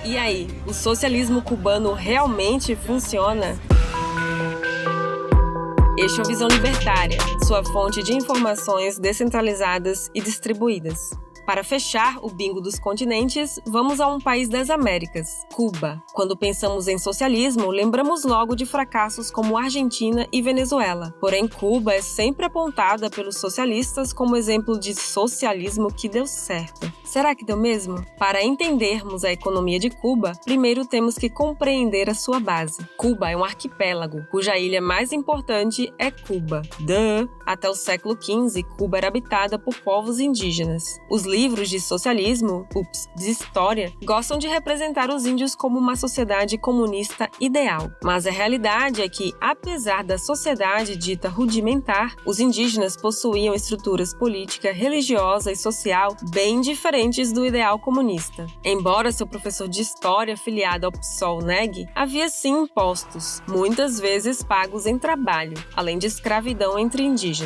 E aí, o socialismo cubano realmente funciona? Este é o Visão Libertária, sua fonte de informações descentralizadas e distribuídas. Para fechar o bingo dos continentes, vamos a um país das Américas, Cuba. Quando pensamos em socialismo, lembramos logo de fracassos como Argentina e Venezuela. Porém, Cuba é sempre apontada pelos socialistas como exemplo de socialismo que deu certo. Será que deu mesmo? Para entendermos a economia de Cuba, primeiro temos que compreender a sua base. Cuba é um arquipélago, cuja ilha mais importante é Cuba. Até o século XV, Cuba era habitada por povos indígenas. Os livros de socialismo, de história, gostam de representar os índios como uma sociedade comunista ideal. Mas a realidade é que, apesar da sociedade dita rudimentar, os indígenas possuíam estruturas política, religiosa e social bem diferentes do ideal comunista. Embora seu professor de história afiliado ao PSOL negue, havia sim impostos, muitas vezes pagos em trabalho, além de escravidão entre indígenas.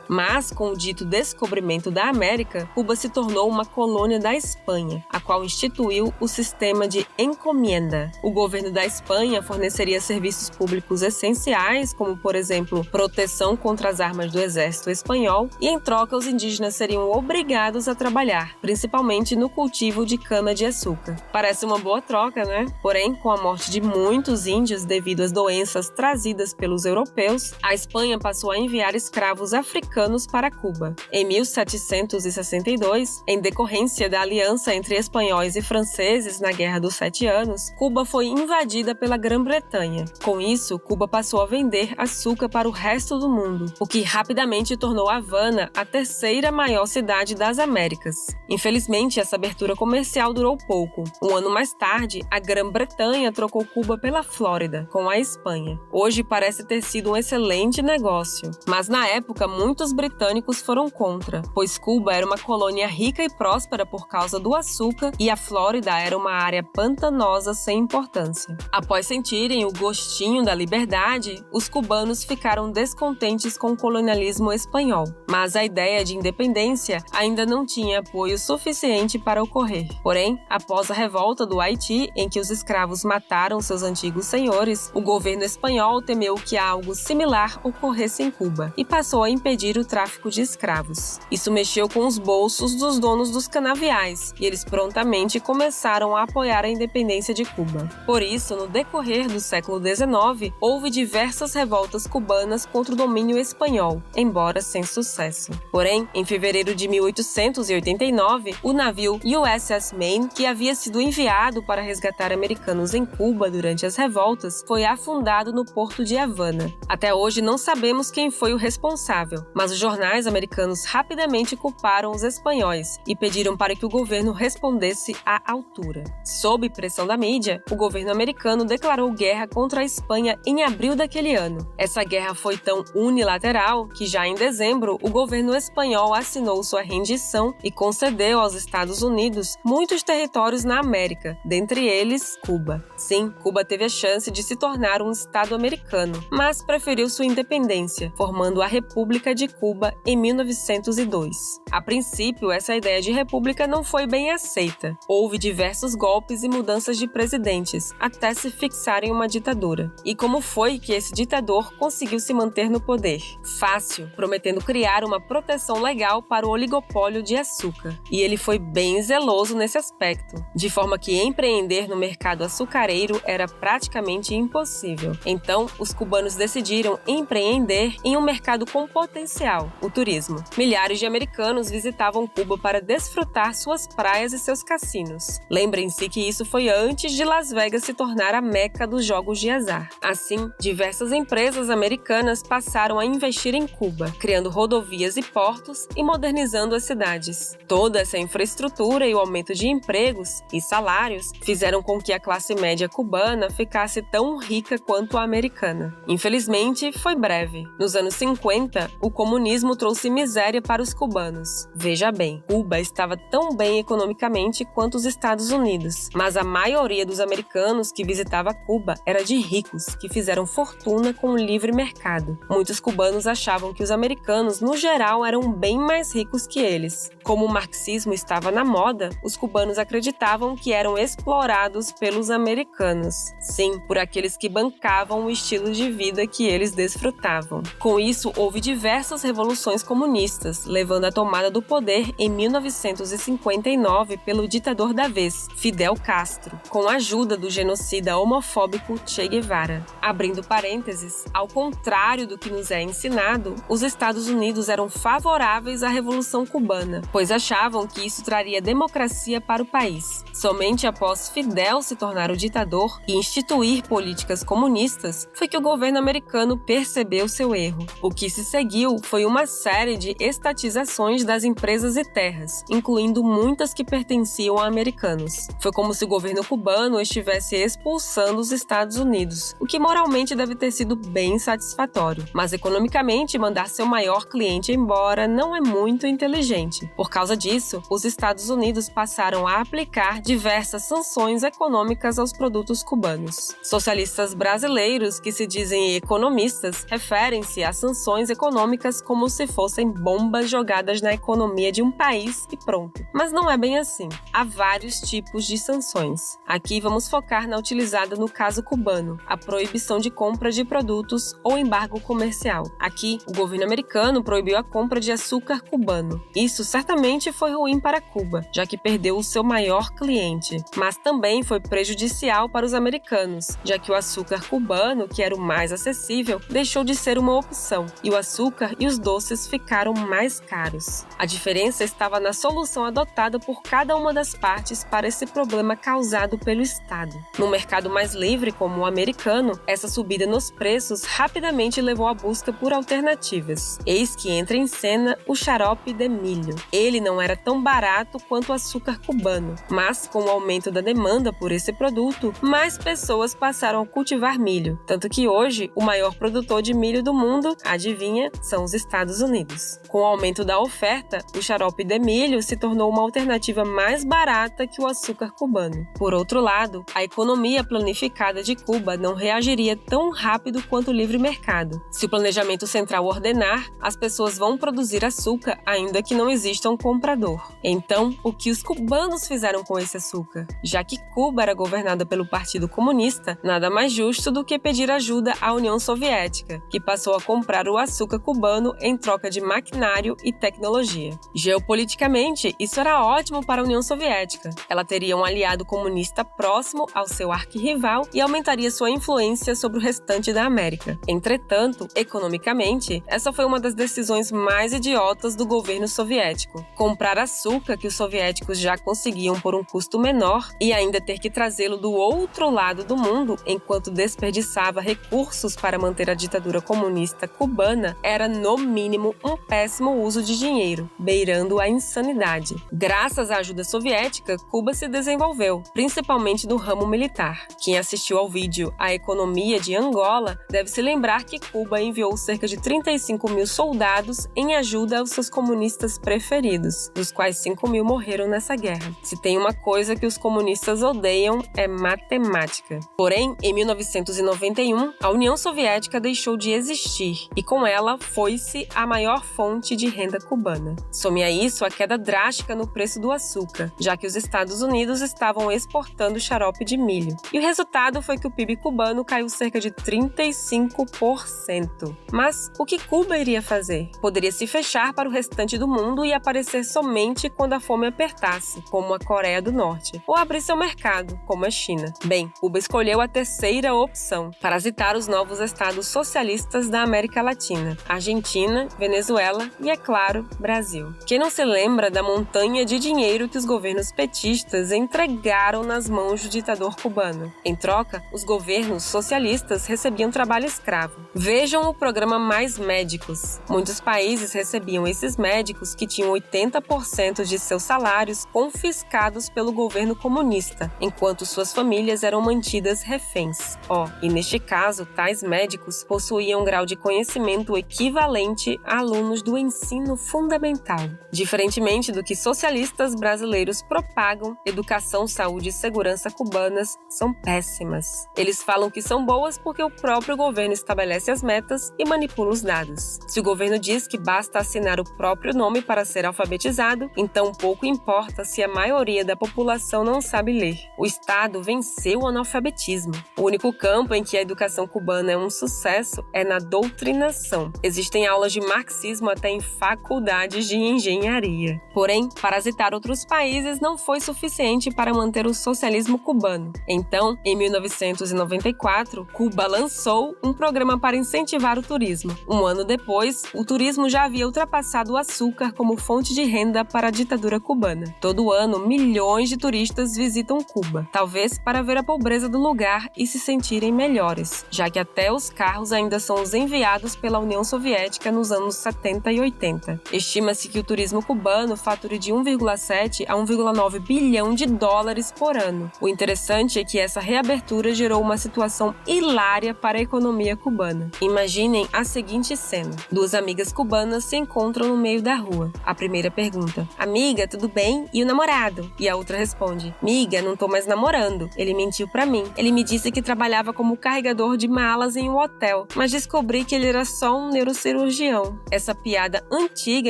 Mas, com o dito descobrimento da América, Cuba se tornou uma colônia da Espanha, a qual instituiu o sistema de encomienda. O governo da Espanha forneceria serviços públicos essenciais, como, por exemplo, proteção contra as armas do exército espanhol, e em troca os indígenas seriam obrigados a trabalhar, principalmente no cultivo de cana-de-açúcar. Parece uma boa troca, né? Porém, com a morte de muitos índios devido às doenças trazidas pelos europeus, a Espanha passou a enviar escravos africanos para Cuba. Em 1762, em decorrência da aliança entre espanhóis e franceses na Guerra dos 7 Anos, Cuba foi invadida pela Grã-Bretanha. Com isso, Cuba passou a vender açúcar para o resto do mundo, o que rapidamente tornou Havana a terceira maior cidade das Américas. Infelizmente, essa abertura comercial durou pouco. Um ano mais tarde, a Grã-Bretanha trocou Cuba pela Flórida, com a Espanha. Hoje parece ter sido um excelente negócio, mas na época muitos britânicos foram contra, pois Cuba era uma colônia rica e próspera por causa do açúcar e a Flórida era uma área pantanosa sem importância. Após sentirem o gostinho da liberdade, os cubanos ficaram descontentes com o colonialismo espanhol, mas a ideia de independência ainda não tinha apoio suficiente para ocorrer. Porém, após a revolta do Haiti, em que os escravos mataram seus antigos senhores, o governo espanhol temeu que algo similar ocorresse em Cuba e passou a impedir o tráfico de escravos. Isso mexeu com os bolsos dos donos dos canaviais e eles prontamente começaram a apoiar a independência de Cuba. Por isso, no decorrer do século XIX, houve diversas revoltas cubanas contra o domínio espanhol, embora sem sucesso. Porém, em fevereiro de 1889, o navio USS Maine, que havia sido enviado para resgatar americanos em Cuba durante as revoltas, foi afundado no porto de Havana. Até hoje não sabemos quem foi o responsável, mas os jornais americanos rapidamente culparam os espanhóis e pediram para que o governo respondesse à altura. Sob pressão da mídia, o governo americano declarou guerra contra a Espanha em abril daquele ano. Essa guerra foi tão unilateral que já em dezembro o governo espanhol assinou sua rendição e concedeu aos Estados Unidos muitos territórios na América, dentre eles Cuba. Sim, Cuba teve a chance de se tornar um estado americano, mas preferiu sua independência, formando a República de Cuba em 1902. A princípio, essa ideia de república não foi bem aceita. Houve diversos golpes e mudanças de presidentes, até se fixar em uma ditadura. E como foi que esse ditador conseguiu se manter no poder? Fácil, prometendo criar uma proteção legal para o oligopólio de açúcar. E ele foi bem zeloso nesse aspecto, de forma que empreender no mercado açucareiro era praticamente impossível. Então, os cubanos decidiram empreender em um mercado com potencial, o turismo. Milhares de americanos visitavam Cuba para desfrutar suas praias e seus cassinos. Lembrem-se que isso foi antes de Las Vegas se tornar a meca dos jogos de azar. Assim, diversas empresas americanas passaram a investir em Cuba, criando rodovias e portos e modernizando as cidades. Toda essa infraestrutura e o aumento de empregos e salários fizeram com que a classe média cubana ficasse tão rica quanto a americana. Infelizmente, foi breve. Nos anos 50, o comunismo trouxe miséria para os cubanos. Veja bem, Cuba Cuba estava tão bem economicamente quanto os Estados Unidos, mas a maioria dos americanos que visitava Cuba era de ricos que fizeram fortuna com o livre mercado. Muitos cubanos achavam que os americanos, no geral, eram bem mais ricos que eles. Como o marxismo estava na moda, os cubanos acreditavam que eram explorados pelos americanos. Sim, por aqueles que bancavam o estilo de vida que eles desfrutavam. Com isso, houve diversas revoluções comunistas, levando à tomada do poder em 1959 pelo ditador da vez, Fidel Castro, com a ajuda do genocida homofóbico Che Guevara. Abrindo parênteses, ao contrário do que nos é ensinado, os Estados Unidos eram favoráveis à Revolução Cubana, pois achavam que isso traria democracia para o país. Somente após Fidel se tornar o ditador e instituir políticas comunistas, foi que o governo americano percebeu seu erro. O que se seguiu foi uma série de estatizações das empresas e terras, incluindo muitas que pertenciam a americanos. Foi como se o governo cubano estivesse expulsando os Estados Unidos, o que moralmente deve ter sido bem satisfatório. Mas economicamente, mandar seu maior cliente embora não é muito inteligente. Por causa disso, os Estados Unidos passaram a aplicar diversas sanções econômicas aos produtos cubanos. Socialistas brasileiros que se dizem economistas referem-se a sanções econômicas como se fossem bombas jogadas na economia de um país e pronto. Mas não é bem assim. Há vários tipos de sanções. Aqui vamos focar na utilizada no caso cubano, a proibição de compra de produtos ou embargo comercial. Aqui, o governo americano proibiu a compra de açúcar cubano. Isso certamente foi ruim para Cuba, já que perdeu o seu maior cliente, mas também foi prejudicial para os americanos, já que o açúcar cubano, que era o mais acessível, deixou de ser uma opção, e o açúcar e os doces ficaram mais caros. A diferença estava na solução adotada por cada uma das partes para esse problema causado pelo Estado. No mercado mais livre, como o americano, essa subida nos preços rapidamente levou à busca por alternativas. Eis que entra em cena o xarope de milho. Ele não era tão barato quanto o açúcar cubano, mas com o aumento da demanda por esse produto, mais pessoas passaram a cultivar milho, tanto que hoje o maior produtor de milho do mundo, adivinha, são os Estados Unidos. Com o aumento da oferta, o xarope de milho se tornou uma alternativa mais barata que o açúcar cubano. Por outro lado, a economia planificada de Cuba não reagiria tão rápido quanto o livre mercado. Se o planejamento central ordenar, as pessoas vão produzir açúcar ainda que não exista um comprador. Então, o que os cubanos fizeram com esse açúcar? Já que Cuba era governada pelo Partido Comunista, nada mais justo do que pedir ajuda à União Soviética, que passou a comprar o açúcar cubano em troca de maquinário e tecnologia. Geopoliticamente, isso era ótimo para a União Soviética. Ela teria um aliado comunista próximo ao seu arquirrival e aumentaria sua influência sobre o restante da América. Entretanto, economicamente, essa foi uma das decisões mais idiotas do governo soviético. Comprar açúcar que os soviéticos já conseguiam por um custo menor e ainda ter que trazê-lo do outro lado do mundo enquanto desperdiçava recursos para manter a ditadura comunista cubana era, no mínimo, um péssimo uso de dinheiro, beirando a insanidade. Graças à ajuda soviética, Cuba se desenvolveu, principalmente no ramo militar. Quem assistiu ao vídeo A Economia de Angola deve se lembrar que Cuba enviou cerca de 35 mil soldados em ajuda aos seus comunistas preferidos, dos quais 5 mil morreram nessa guerra. Se tem uma coisa que os comunistas odeiam, é matemática. Porém, em 1991, a União Soviética deixou de existir e com ela foi-se a maior fonte de renda cubana. Some a isso a queda drástica no preço do açúcar, já que os Estados Unidos estavam exportando xarope de milho. E o resultado foi que o PIB cubano caiu cerca de 35%. Mas o que Cuba iria fazer? Poderia se fechar para o restante do mundo e aparecer somente quando a fome apertasse, como a Coreia do Norte, ou abrir seu mercado, como a China. Bem, Cuba escolheu a terceira opção: parasitar os novos estados socialistas da América Latina, Argentina, Venezuela e, é claro, Brasil. Quem não se lembra da montanha de dinheiro que os governos petistas entregaram nas mãos do ditador cubano? Em troca, os governos socialistas recebiam trabalho escravo. Vejam o programa Mais Médicos. Muitos países recebiam esses médicos que tinham 80% de seus salários confiscados pelo governo comunista, enquanto suas famílias eram mantidas reféns. E neste caso, tais médicos possuíam um grau de conhecimento equivalente a alunos do ensino fundamental. Diferentemente Diferentemente do que socialistas brasileiros propagam, educação, saúde e segurança cubanas são péssimas. Eles falam que são boas porque o próprio governo estabelece as metas e manipula os dados. Se o governo diz que basta assinar o próprio nome para ser alfabetizado, então pouco importa se a maioria da população não sabe ler. O Estado venceu o analfabetismo. O único campo em que a educação cubana é um sucesso é na doutrinação. Existem aulas de marxismo até em faculdades de engenharia. Porém, parasitar outros países não foi suficiente para manter o socialismo cubano. Então, em 1994, Cuba lançou um programa para incentivar o turismo. Um ano depois, o turismo já havia ultrapassado o açúcar como fonte de renda para a ditadura cubana. Todo ano, milhões de turistas visitam Cuba, talvez para ver a pobreza do lugar e se sentirem melhores, já que até os carros ainda são os enviados pela União Soviética nos anos 70 e 80. Estima-se que o turismo cubano fature de 1,7 a 1,9 bilhão de dólares por ano. O interessante é que essa reabertura gerou uma situação hilária para a economia cubana. Imaginem a seguinte cena. Duas amigas cubanas se encontram no meio da rua. A primeira pergunta: "Amiga, tudo bem? E o namorado?" E a outra responde: "Miga, não tô mais namorando. Ele mentiu pra mim. Ele me disse que trabalhava como carregador de malas em um hotel, mas descobri que ele era só um neurocirurgião." Essa piada antiga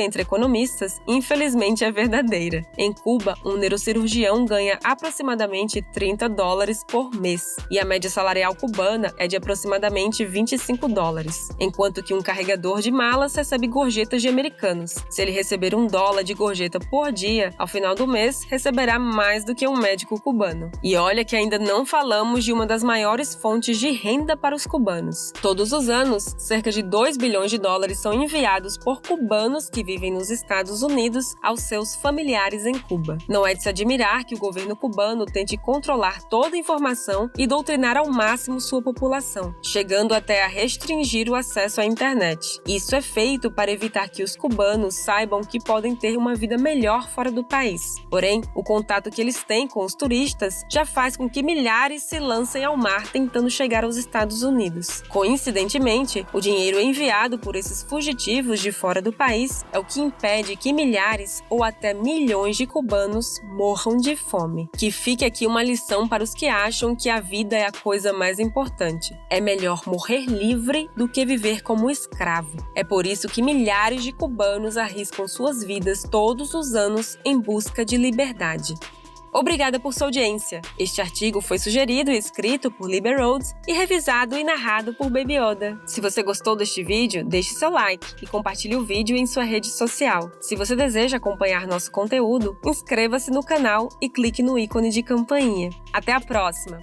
entre economistas, infelizmente é verdadeira. Em Cuba, um neurocirurgião ganha aproximadamente $30 por mês, e a média salarial cubana é de aproximadamente $25, enquanto que um carregador de malas recebe gorjetas de americanos. Se ele receber $1 de gorjeta por dia, ao final do mês, receberá mais do que um médico cubano. E olha que ainda não falamos de uma das maiores fontes de renda para os cubanos. Todos os anos, cerca de $2 bilhões são enviados por cubanos que vivem nos Estados Unidos aos seus familiares em Cuba. Não é de se admirar que o governo cubano tente controlar toda a informação e doutrinar ao máximo sua população, chegando até a restringir o acesso à internet. Isso é feito para evitar que os cubanos saibam que podem ter uma vida melhor fora do país. Porém, o contato que eles têm com os turistas já faz com que milhares se lancem ao mar tentando chegar aos Estados Unidos. Coincidentemente, o dinheiro enviado por esses fugitivos de fora do país é o que impede que milhares ou até milhões de cubanos morram de fome. Que fique aqui uma lição para os que acham que a vida é a coisa mais importante. É melhor morrer livre do que viver como escravo. É por isso que milhares de cubanos arriscam suas vidas todos os anos em busca de liberdade. Obrigada por sua audiência. Este artigo foi sugerido e escrito por Liber Rhodes e revisado e narrado por Baby Oda. Se você gostou deste vídeo, deixe seu like e compartilhe o vídeo em sua rede social. Se você deseja acompanhar nosso conteúdo, inscreva-se no canal e clique no ícone de campainha. Até a próxima!